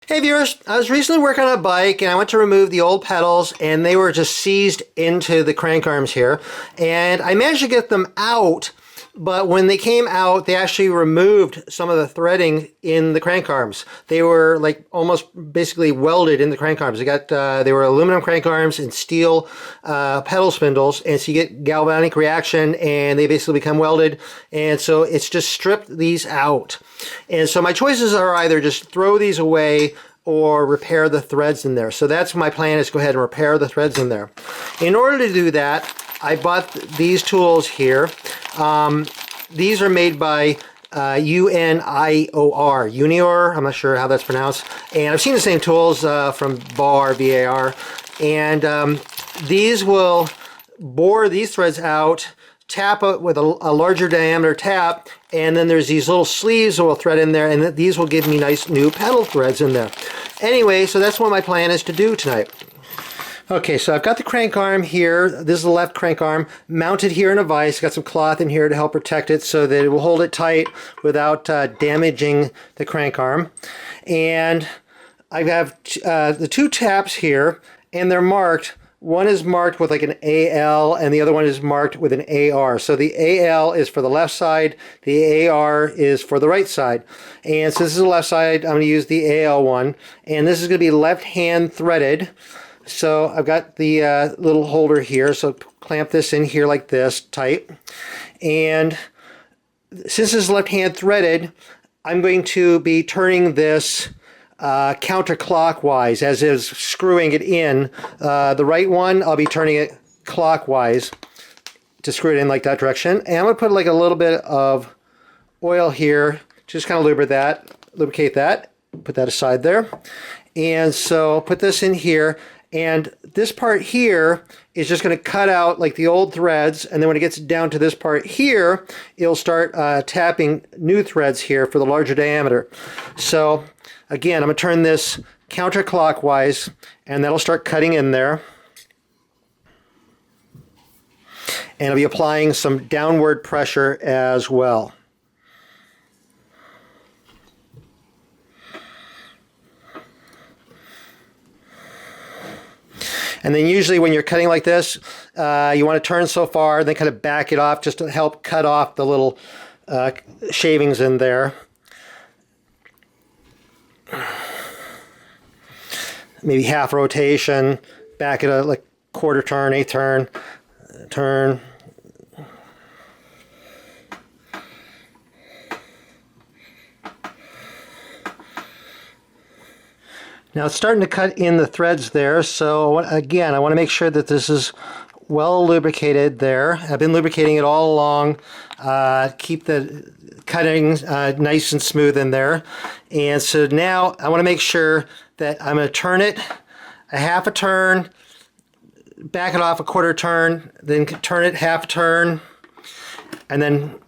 Hey viewers, I was recently working on a bike and I went to remove the old pedals and they were just seized into the crank arms here. And I managed to get them out, but when they came out, they actually removed some of the threading in the crank arms. They were like almost basically welded in the crank arms. They were aluminum crank arms and steel pedal spindles, and so you get galvanic reaction and they basically become welded. And so it's just stripped these out. And so my choices are either just throw these away or repair the threads in there. So that's my plan, is go ahead and repair the threads in there. In order to do that, I bought these tools here. These are made by Unior, Unior, I'm not sure how that's pronounced. And I've seen the same tools from VAR. And these will bore these threads out, tap it with a larger diameter tap, and then there's these little sleeves that will thread in there, and these will give me nice new pedal threads in there. Anyway, so that's what my plan is to do tonight. Okay, so I've got the crank arm here. This is the left crank arm mounted here in a vise. Got some cloth in here to help protect it so that it will hold it tight without damaging the crank arm. And I have the two taps here, and they're marked. One is marked with like an AL and the other one is marked with an AR. So the AL is for the left side, the AR is for the right side. And so this is the left side, I'm going to use the AL one. And this is going to be left hand threaded. So I've got the little holder here, so clamp this in here like this, tight. And since this is left hand threaded, I'm going to be turning this counterclockwise as is screwing it in. The right one, I'll be turning it clockwise to screw it in like that direction. And I'm going to put like a little bit of oil here, just kind of lubricate that, put that aside there. And so I'll put this in here, and this part here is just going to cut out like the old threads, and then when it gets down to this part here, it'll start tapping new threads here for the larger diameter. So again, I'm going to turn this counterclockwise, and that'll start cutting in there. And I'll be applying some downward pressure as well. And then usually when you're cutting like this, you want to turn so far, then kind of back it off just to help cut off the little shavings in there. Maybe half rotation, back it up like quarter turn, eighth turn, turn. Now it's starting to cut in the threads there, so again, I want to make sure that this is well lubricated there. I've been lubricating it all along, keep the cutting nice and smooth in there. And so now I want to make sure that I'm going to turn it a half a turn, back it off a quarter turn, then turn it half a turn, and then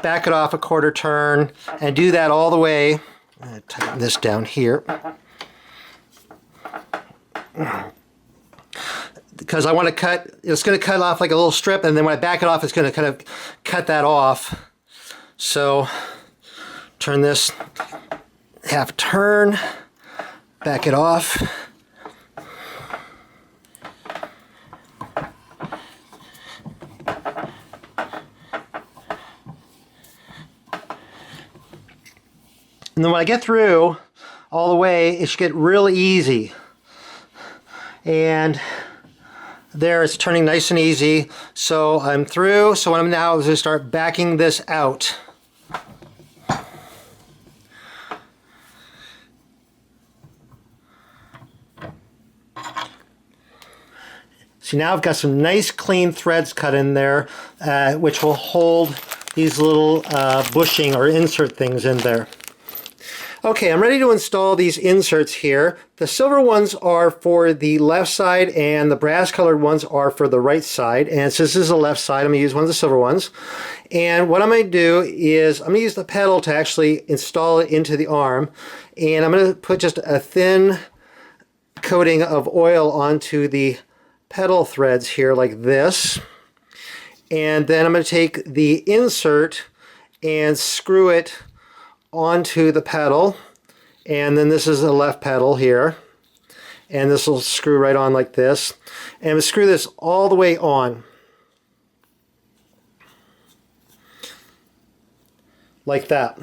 back it off a quarter turn, and do that all the way. I'm going to tighten this down here because I want to cut, it's going to cut off like a little strip, and then when I back it off, it's going to kind of cut that off. So turn this half turn, back it off. And then when I get through all the way, it should get real easy. And there it's turning nice and easy. So I'm through. So what I'm now is going to start backing this out. See, now I've got some nice clean threads cut in there, which will hold these little bushing or insert things in there. Okay, I'm ready to install these inserts here. The silver ones are for the left side and the brass colored ones are for the right side. And since this is the left side, I'm going to use one of the silver ones. And what I'm going to do is I'm going to use the pedal to actually install it into the arm. And I'm going to put just a thin coating of oil onto the pedal threads here like this. And then I'm going to take the insert and screw it onto the pedal, And then this is the left pedal here. And this will screw right on like this. And we'll screw this all the way on. Like that.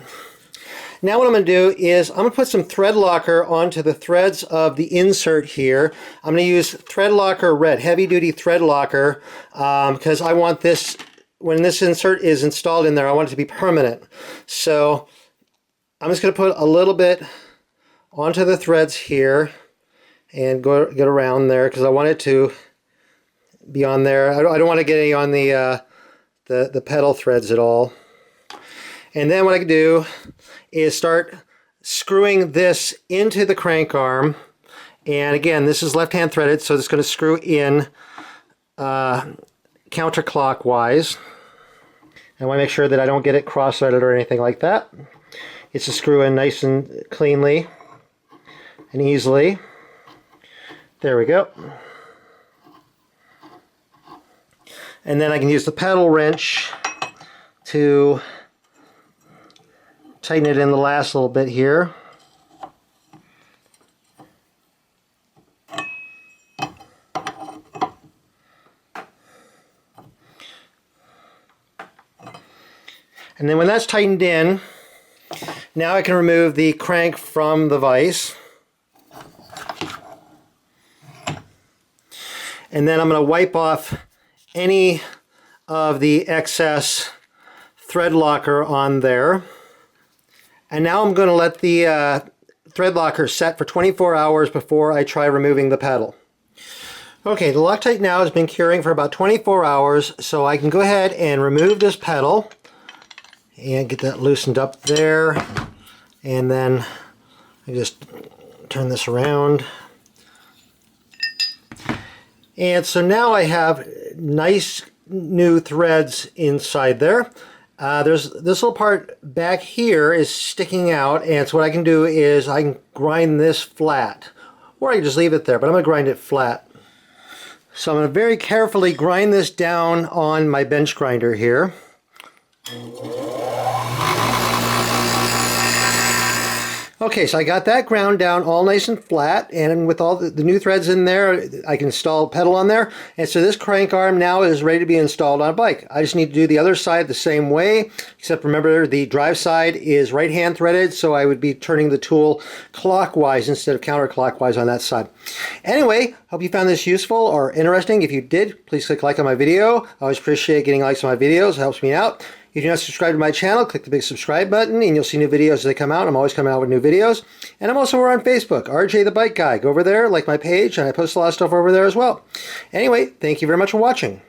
Now what I'm going to do is I'm going to put some thread locker onto the threads of the insert here. I'm going to use thread locker red, heavy duty thread locker, because I want this, when this insert is installed in there, I want it to be permanent. So I'm just going to put a little bit onto the threads here and get around there because I want it to be on there. I don't want to get any on the pedal threads at all. And then what I can do is start screwing this into the crank arm. And again, this is left-hand threaded, so it's going to screw in counterclockwise. I want to make sure that I don't get it cross-threaded or anything like that. It's to screw in nice and cleanly and easily. There we go. And then I can use the pedal wrench to tighten it in the last little bit here. And then when that's tightened in, now I can remove the crank from the vise. And then I'm going to wipe off any of the excess thread locker on there. And now I'm going to let the thread locker set for 24 hours before I try removing the pedal. Okay, the Loctite now has been curing for about 24 hours, so I can go ahead and remove this pedal and get that loosened up there. And then I just turn this around. And so now I have nice new threads inside there. There's this little part back here is sticking out, and so what I can do is I can grind this flat, or I can just leave it there, but I'm going to grind it flat. So I'm going to very carefully grind this down on my bench grinder here. Okay, so I got that ground down all nice and flat, and with all the new threads in there, I can install a pedal on there. And so this crank arm now is ready to be installed on a bike. I just need to do the other side the same way, except remember the drive side is right-hand threaded, so I would be turning the tool clockwise instead of counterclockwise on that side. Anyway, hope you found this useful or interesting. If you did, please click like on my video. I always appreciate getting likes on my videos. It helps me out. If you're not subscribed to my channel, click the big subscribe button and you'll see new videos as they come out. I'm always coming out with new videos. And I'm also over on Facebook, RJ the Bike Guy. Go over there, like my page, and I post a lot of stuff over there as well. Anyway, thank you very much for watching.